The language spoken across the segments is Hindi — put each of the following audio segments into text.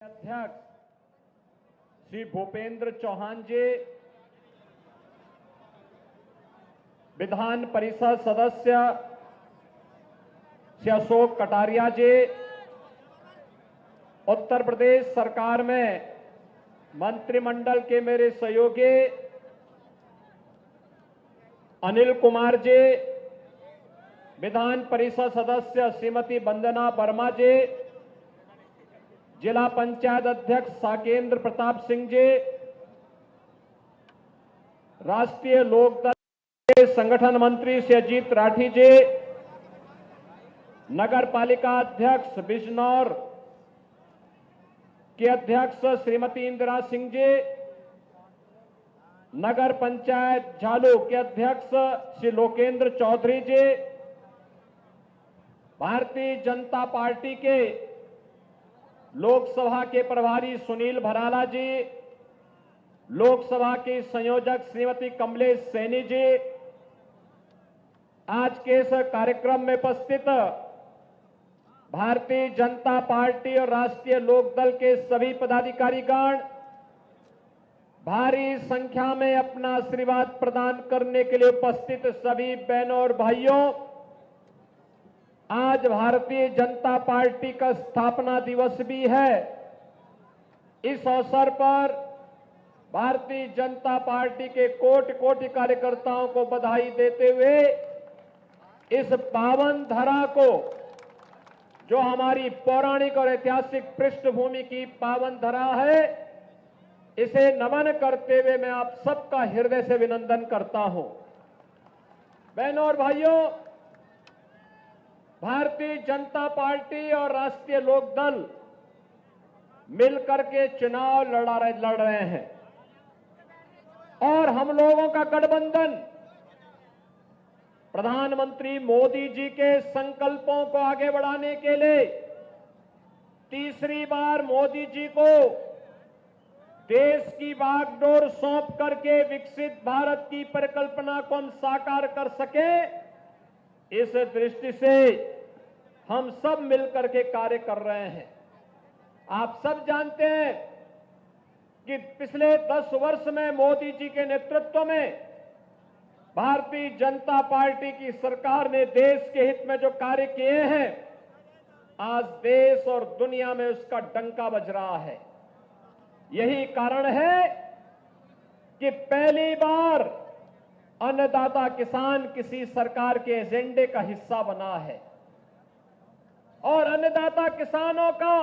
अध्यक्ष श्री भूपेंद्र चौहान जी, विधान परिषद सदस्य श्री अशोक कटारिया जी, उत्तर प्रदेश सरकार में मंत्रिमंडल के मेरे सहयोगी अनिल कुमार जी, विधान परिषद सदस्य श्रीमती वंदना वर्मा जी, जिला पंचायत अध्यक्ष साकेंद्र प्रताप सिंह जी, राष्ट्रीय लोकदल के संगठन मंत्री श्री अजीत राठी जी, नगर पालिका अध्यक्ष बिजनौर के अध्यक्ष श्रीमती इंदिरा सिंह जी, नगर पंचायत झालू के अध्यक्ष श्री लोकेंद्र चौधरी जी, भारतीय जनता पार्टी के लोकसभा के प्रभारी सुनील भराला जी, लोकसभा की संयोजक श्रीमती कमलेश सैनी जी, आज के इस कार्यक्रम में उपस्थित भारतीय जनता पार्टी और राष्ट्रीय लोकदल के सभी पदाधिकारीगण, भारी संख्या में अपना आशीर्वाद प्रदान करने के लिए उपस्थित सभी बहनों और भाइयों, आज भारतीय जनता पार्टी का स्थापना दिवस भी है। इस अवसर पर भारतीय जनता पार्टी के कोटि कोटि कार्यकर्ताओं को बधाई देते हुए इस पावन धरा को, जो हमारी पौराणिक और ऐतिहासिक पृष्ठभूमि की पावन धरा है, इसे नमन करते हुए मैं आप सबका हृदय से अभिनंदन करता हूं। बहनों और भाइयों, भारतीय जनता पार्टी और राष्ट्रीय लोकदल मिलकर के चुनाव लड़ रहे हैं और हम लोगों का गठबंधन प्रधानमंत्री मोदी जी के संकल्पों को आगे बढ़ाने के लिए तीसरी बार मोदी जी को देश की बागडोर सौंप करके विकसित भारत की परिकल्पना को हम साकार कर सके, इस दृष्टि से हम सब मिलकर के कार्य कर रहे हैं। आप सब जानते हैं कि पिछले 10 वर्ष में मोदी जी के नेतृत्व में भारतीय जनता पार्टी की सरकार ने देश के हित में जो कार्य किए हैं, आज देश और दुनिया में उसका डंका बज रहा है। यही कारण है कि पहली बार अन्नदाता किसान किसी सरकार के एजेंडे का हिस्सा बना है और अन्नदाता किसानों का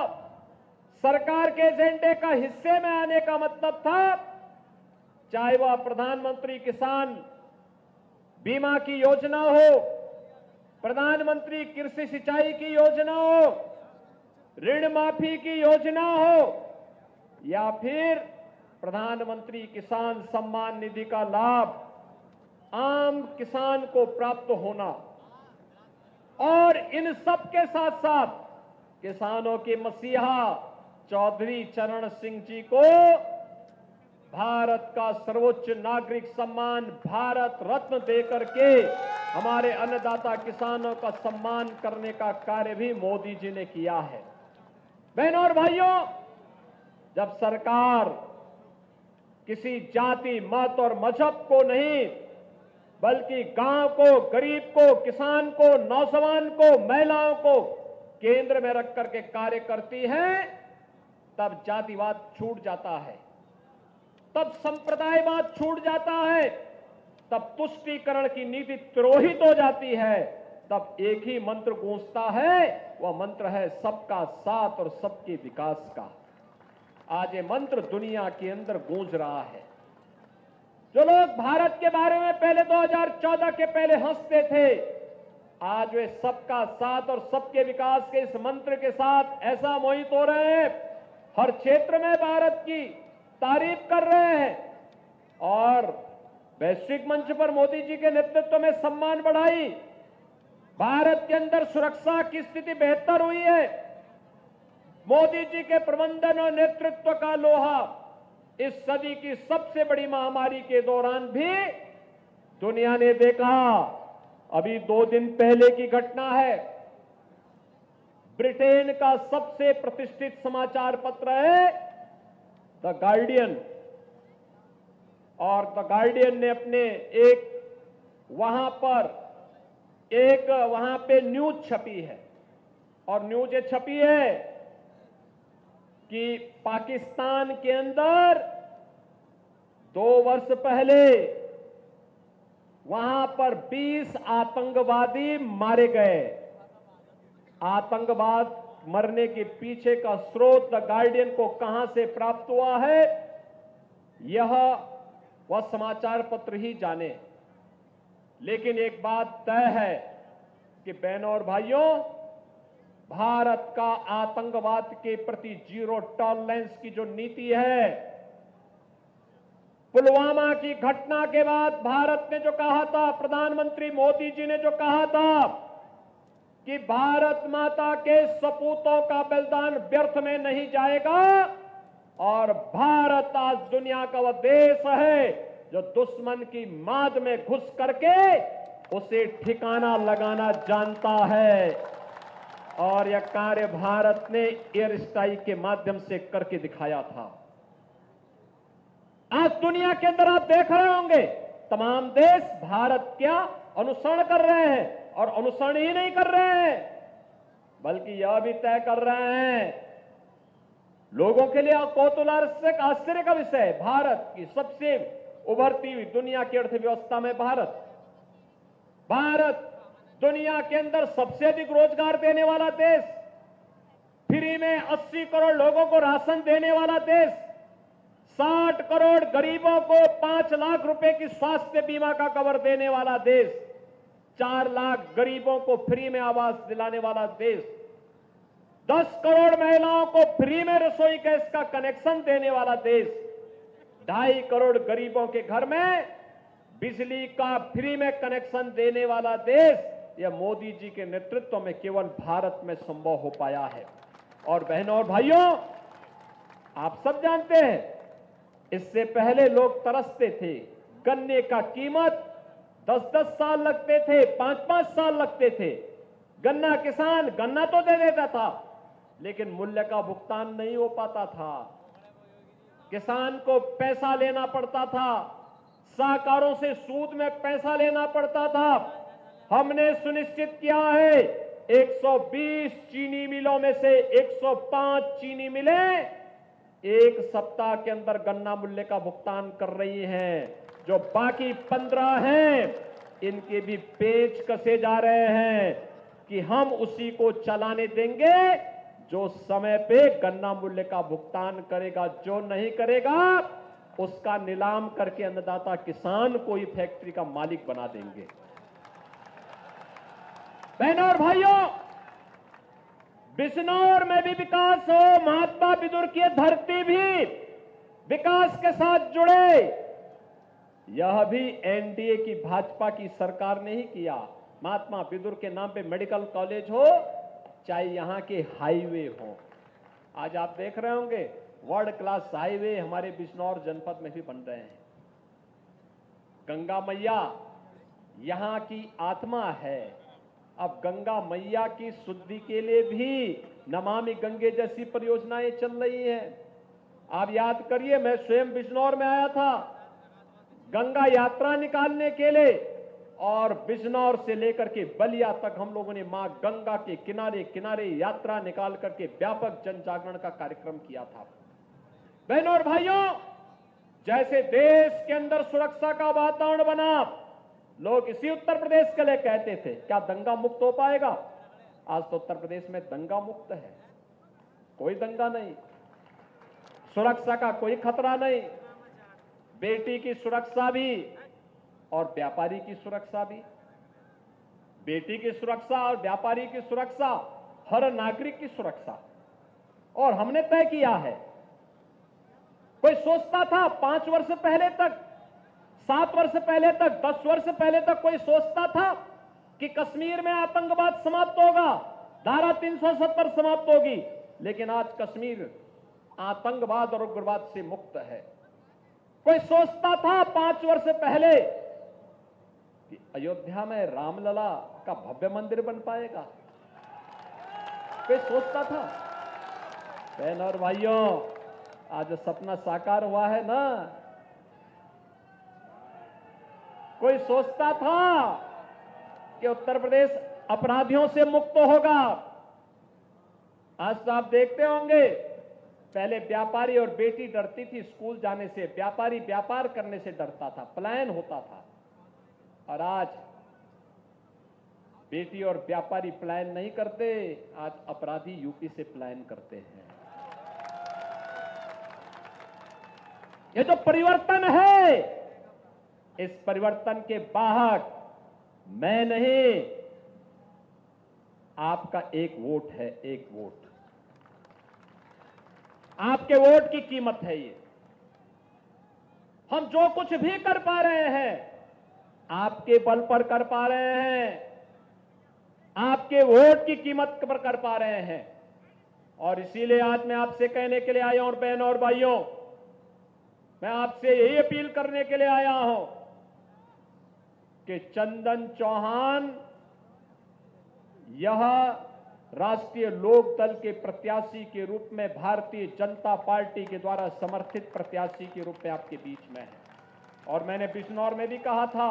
सरकार के एजेंडे का हिस्से में आने का मतलब था, चाहे वह प्रधानमंत्री किसान बीमा की योजना हो, प्रधानमंत्री कृषि सिंचाई की योजना हो, ऋण माफी की योजना हो, या फिर प्रधानमंत्री किसान सम्मान निधि का लाभ आम किसान को प्राप्त होना। और इन सब के साथ साथ किसानों के मसीहा चौधरी चरण सिंह जी को भारत का सर्वोच्च नागरिक सम्मान भारत रत्न देकर के हमारे अन्नदाता किसानों का सम्मान करने का कार्य भी मोदी जी ने किया है। बहनों और भाइयों, जब सरकार किसी जाति, मत और मजहब को नहीं, बल्कि गांव को, गरीब को, किसान को, नौजवान को, महिलाओं को केंद्र में रख करके कार्य करती है, तब जातिवाद छूट जाता है, तब संप्रदायवाद छूट जाता है, तब तुष्टीकरण की नीति तिरोहित हो जाती है, तब एक ही मंत्र गूंजता है, वह मंत्र है सबका साथ और सबके विकास का। आज ये मंत्र दुनिया के अंदर गूंज रहा है। जो लोग भारत के बारे में पहले 2014 के पहले हंसते थे, आज वे सबका साथ और सबके विकास के इस मंत्र के साथ ऐसा मोहित हो रहे हैं, हर क्षेत्र में भारत की तारीफ कर रहे हैं और वैश्विक मंच पर मोदी जी के नेतृत्व में सम्मान बढ़ाई, भारत के अंदर सुरक्षा की स्थिति बेहतर हुई है। मोदी जी के प्रबंधन और नेतृत्व का लोहा इस सदी की सबसे बड़ी महामारी के दौरान भी दुनिया ने देखा। अभी 2 दिन पहले की घटना है, ब्रिटेन का सबसे प्रतिष्ठित समाचार पत्र है द गार्डियन, और द गार्डियन ने अपने वहां पे न्यूज छपी है, और न्यूज ये छपी है कि पाकिस्तान के अंदर 2 वर्ष पहले वहां पर 20 आतंकवादी मारे गए। आतंकवाद मरने के पीछे का स्रोत द गार्डियन को कहां से प्राप्त हुआ है, यह वह समाचार पत्र ही जाने। लेकिन एक बात तय है कि बहनों और भाइयों, भारत का आतंकवाद के प्रति जीरो टॉलरेंस की जो नीति है, पुलवामा की घटना के बाद भारत ने जो कहा था, प्रधानमंत्री मोदी जी ने जो कहा था कि भारत माता के सपूतों का बलिदान व्यर्थ में नहीं जाएगा, और भारत आज दुनिया का वह देश है जो दुश्मन की माद में घुस करके उसे ठिकाना लगाना जानता है, और यह कार्य भारत ने एयर स्ट्राइक के माध्यम से करके दिखाया था। आज दुनिया के अंदर आप देख रहे होंगे तमाम देश भारत क्या अनुसरण कर रहे हैं, और अनुसरण ही नहीं कर रहे हैं बल्कि यह भी तय कर रहे हैं। लोगों के लिए कौतूहलास्पद आश्चर्य का विषय है, भारत की सबसे उभरती हुई दुनिया की अर्थव्यवस्था में भारत दुनिया के अंदर सबसे अधिक रोजगार देने वाला देश, फ्री में 80 करोड़ लोगों को राशन देने वाला देश, 60 करोड़ गरीबों को 5 लाख रुपए की स्वास्थ्य बीमा का कवर देने वाला देश, 4 लाख गरीबों को फ्री में आवास दिलाने वाला देश, 10 करोड़ महिलाओं को फ्री में रसोई गैस का कनेक्शन देने वाला देश, 2.5 करोड़ गरीबों के घर में बिजली का फ्री में कनेक्शन देने वाला देश, यह मोदी जी के नेतृत्व में केवल भारत में संभव हो पाया है। और बहनों और भाइयों, आप सब जानते हैं इससे पहले लोग तरसते थे, गन्ने का कीमत 10-10 साल लगते थे, 5-5 साल लगते थे। गन्ना किसान गन्ना तो दे देता था लेकिन मूल्य का भुगतान नहीं हो पाता था, किसान को पैसा लेना पड़ता था, साहूकारों से सूद में पैसा लेना पड़ता था। हमने सुनिश्चित किया है 120 चीनी मिलों में से 105 चीनी मिलें 1 सप्ताह के अंदर गन्ना मूल्य का भुगतान कर रही हैं। जो बाकी 15 हैं इनके भी पेच कसे जा रहे हैं कि हम उसी को चलाने देंगे जो समय पे गन्ना मूल्य का भुगतान करेगा, जो नहीं करेगा उसका नीलाम करके अन्नदाता किसान को ही फैक्ट्री का मालिक बना देंगे। बहनों और भाइयों, बिजनौर में भी विकास हो, महात्मा विदुर की धरती भी विकास के साथ जुड़े, यह भी एनडीए की भाजपा की सरकार ने ही किया। महात्मा विदुर के नाम पे मेडिकल कॉलेज हो, चाहे यहां के हाईवे हो, आज आप देख रहे होंगे वर्ल्ड क्लास हाईवे हमारे बिजनौर जनपद में भी बन रहे हैं। गंगा मैया यहां की आत्मा है, अब गंगा मैया की शुद्धि के लिए भी नमामि गंगे जैसी परियोजनाएं चल रही हैं। आप याद करिए, मैं स्वयं बिजनौर में आया था गंगा यात्रा निकालने के लिए, और बिजनौर से लेकर के बलिया तक हम लोगों ने मां गंगा के किनारे किनारे यात्रा निकाल करके व्यापक जन जागरण का कार्यक्रम किया था। बहनों और भाइयों, जैसे देश के अंदर सुरक्षा का वातावरण बना, लोग इसी उत्तर प्रदेश के लिए कहते थे क्या दंगा मुक्त हो पाएगा? आज तो उत्तर प्रदेश में दंगा मुक्त है, कोई दंगा नहीं, सुरक्षा का कोई खतरा नहीं। बेटी की सुरक्षा भी और व्यापारी की सुरक्षा भी, बेटी की सुरक्षा और व्यापारी की सुरक्षा, हर नागरिक की सुरक्षा। और हमने तय किया है, कोई सोचता था 5 वर्ष पहले तक, 7 वर्ष पहले तक, 10 वर्ष पहले तक कोई सोचता था कि कश्मीर में आतंकवाद समाप्त होगा, धारा 370 समाप्त होगी, लेकिन आज कश्मीर आतंकवाद और उग्रवाद से मुक्त है। कोई सोचता था 5 वर्ष पहले कि अयोध्या में रामलला का भव्य मंदिर बन पाएगा? कोई सोचता था? बहन और भाइयों, आज सपना साकार हुआ है ना। कोई सोचता था कि उत्तर प्रदेश अपराधियों से मुक्त होगा? आज तो आप देखते होंगे, पहले व्यापारी और बेटी डरती थी स्कूल जाने से, व्यापारी व्यापार करने से डरता था, पलायन होता था। और आज बेटी और व्यापारी पलायन नहीं करते, आज अपराधी यूपी से पलायन करते हैं। ये जो परिवर्तन है, इस परिवर्तन के वाहक मैं नहीं, आपका एक वोट है, एक वोट। आपके वोट की कीमत है ये। हम जो कुछ भी कर पा रहे हैं, आपके बल पर कर पा रहे हैं, आपके वोट की कीमत पर कर पा रहे हैं। और इसीलिए आज मैं आपसे कहने के लिए आया हूं, बहनों और भाइयों, मैं आपसे यही अपील करने के लिए आया हूं कि चंदन चौहान यह राष्ट्रीय लोक दल के प्रत्याशी के रूप में, भारतीय जनता पार्टी के द्वारा समर्थित प्रत्याशी के रूप में आपके बीच में है। और मैंने बिजनौर में भी कहा था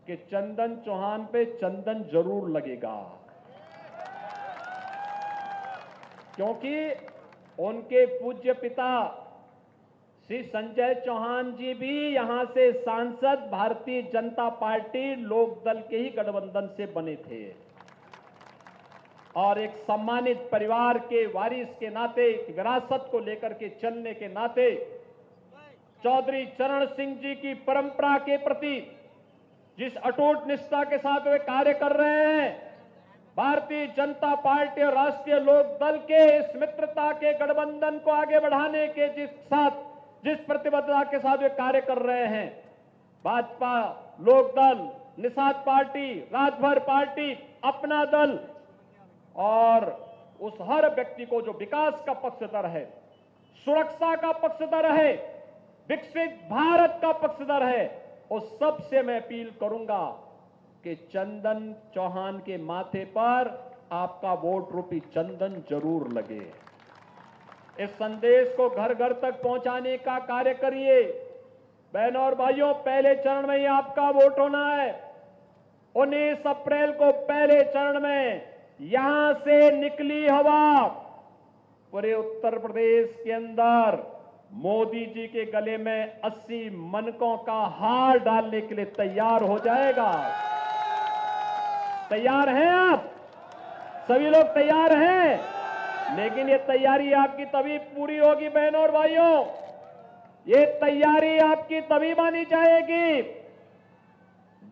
कि चंदन चौहान पे चंदन जरूर लगेगा, क्योंकि उनके पूज्य पिता श्री संजय चौहान जी भी यहां से सांसद भारतीय जनता पार्टी लोक दल के ही गठबंधन से बने थे। और एक सम्मानित परिवार के वारिस के नाते, एक विरासत को लेकर के चलने के नाते, चौधरी चरण सिंह जी की परंपरा के प्रति जिस अटूट निष्ठा के साथ वे कार्य कर रहे हैं, भारतीय जनता पार्टी और राष्ट्रीय लोक दल के इस मित्रता के गठबंधन को आगे बढ़ाने के जिस प्रतिबद्धता के साथ वे कार्य कर रहे हैं, भाजपा, लोक दल, निषाद पार्टी, राजभर पार्टी, अपना दल और उस हर व्यक्ति को जो विकास का पक्षधर है, सुरक्षा का पक्षधर है, विकसित भारत का पक्षधर है, उस सब से मैं अपील करूंगा कि चंदन चौहान के माथे पर आपका वोट रूपी चंदन जरूर लगे। इस संदेश को घर घर तक पहुंचाने का कार्य करिए। बहनों और भाइयों, पहले चरण में ही आपका वोट होना है। 19 अप्रैल को पहले चरण में यहां से निकली हवा पूरे उत्तर प्रदेश के अंदर मोदी जी के गले में 80 मनकों का हार डालने के लिए तैयार हो जाएगा। तैयार हैं आप? सभी लोग तैयार हैं? लेकिन ये तैयारी आपकी तभी पूरी होगी बहनों और भाइयों, ये तैयारी आपकी तभी मानी जाएगी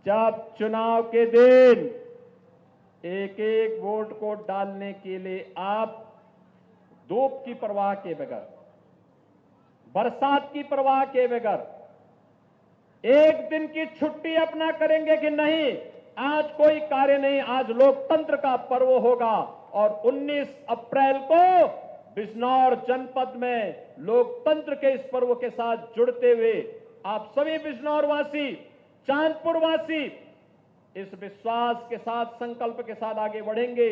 जब चुनाव के दिन एक एक वोट को डालने के लिए आप धूप की परवाह के बगैर, बरसात की परवाह के बगैर एक दिन की छुट्टी अपना करेंगे कि नहीं, आज कोई कार्य नहीं, आज लोकतंत्र का पर्व होगा। और 19 अप्रैल को बिजनौर जनपद में लोकतंत्र के इस पर्व के साथ जुड़ते हुए आप सभी बिजनौर वासी, चांदपुर वासी इस विश्वास के साथ, संकल्प के साथ आगे बढ़ेंगे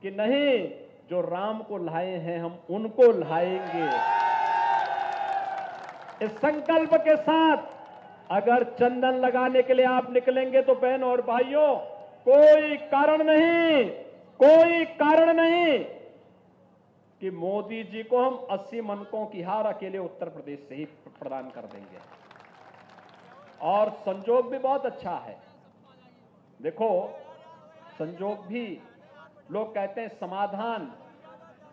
कि नहीं, जो राम को लाए हैं हम उनको लाएंगे। इस संकल्प के साथ अगर चंदन लगाने के लिए आप निकलेंगे तो बहनों और भाइयों, कोई कारण नहीं, कोई कारण नहीं कि मोदी जी को हम 80 मनकों की हार अकेले उत्तर प्रदेश से ही प्रदान कर देंगे। और संजोग भी बहुत अच्छा है। देखो, संजोग भी, लोग कहते हैं समाधान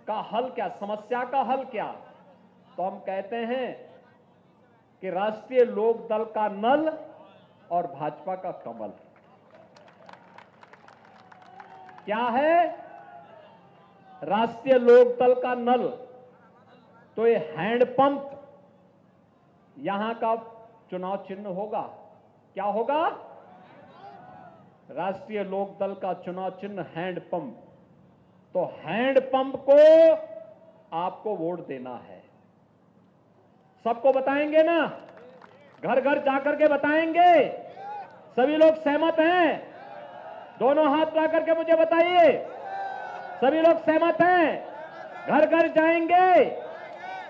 का हल क्या, समस्या का हल क्या, तो हम कहते हैं कि राष्ट्रीय लोक दल का नल और भाजपा का कमल। क्या है राष्ट्रीय लोक दल का नल? तो ये हैंडपंप यहां का चुनाव चिन्ह होगा। क्या होगा? राष्ट्रीय लोक दल का चुनाव चिन्ह हैंडपंप। तो हैंडपंप को आपको वोट देना है। सबको बताएंगे ना, घर घर जाकर के बताएंगे। सभी लोग सहमत हैं? दोनों हाथ ला करके मुझे बताइए। सभी लोग सहमत हैं? घर घर जाएंगे,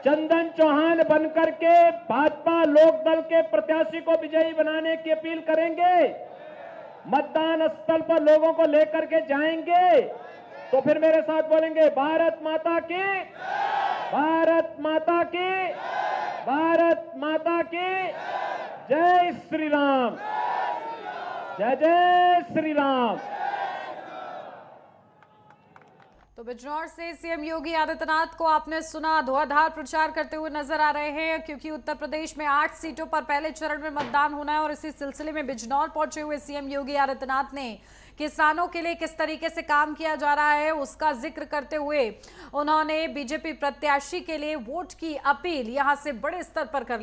चंदन चौहान बनकर के भाजपा लोकदल के प्रत्याशी को विजयी बनाने की अपील करेंगे, मतदान स्थल पर लोगों को लेकर के जाएंगे। तो फिर मेरे साथ बोलेंगे, भारत माता की, भारत माता की, भारत माता की जय श्री राम, जय जय श्री राम। तो बिजनौर से सीएम योगी आदित्यनाथ को आपने सुना, धुआंधार प्रचार करते हुए नजर आ रहे हैं, क्योंकि उत्तर प्रदेश में 8 सीटों पर पहले चरण में मतदान होना है। और इसी सिलसिले में बिजनौर पहुंचे हुए सीएम योगी आदित्यनाथ ने किसानों के लिए किस तरीके से काम किया जा रहा है उसका जिक्र करते हुए उन्होंने बीजेपी प्रत्याशी के लिए वोट की अपील यहां से बड़े स्तर पर कर